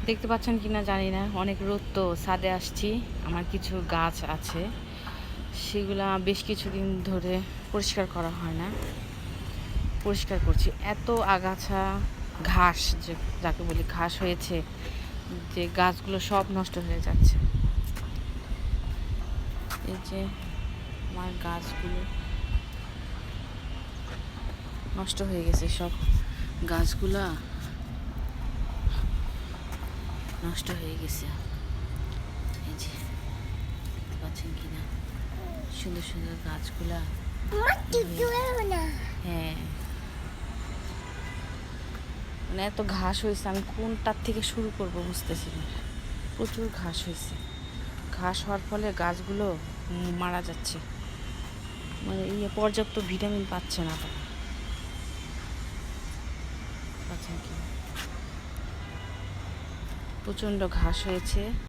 দেখতে পাচ্ছেন কিনা জানি না, অনেক রোদ তো ছাদে আসছি। আমার কিছু গাছ আছে, সেগুলা বেশ কিছুদিন ধরে পরিষ্কার করা হয় না, পরিষ্কার করছি। এত আগাছা ঘাস, যে যাকে বলি ঘাস হয়েছে, যে গাছগুলো সব নষ্ট হয়ে যাচ্ছে। এই যে আমার গাছগুলো নষ্ট হয়ে গেছে, সব গাছগুলা নষ্ট হয়ে গেছে। এই যে দেখতে পাচ্ছেন কিনা, সুন্দর সুন্দর গাছগুলা। হ্যাঁ, মানে এত ঘাস হয়েছে, আমি কোনটার থেকে শুরু করব বুঝতেছি না। প্রচুর ঘাস হয়েছে, ঘাস হওয়ার ফলে গাছগুলো মারা যাচ্ছে, মানে পর্যাপ্ত ভিটামিন পাচ্ছে না তারা। পাচ্ছেন কি, প্রচণ্ড ঘাস হয়েছে।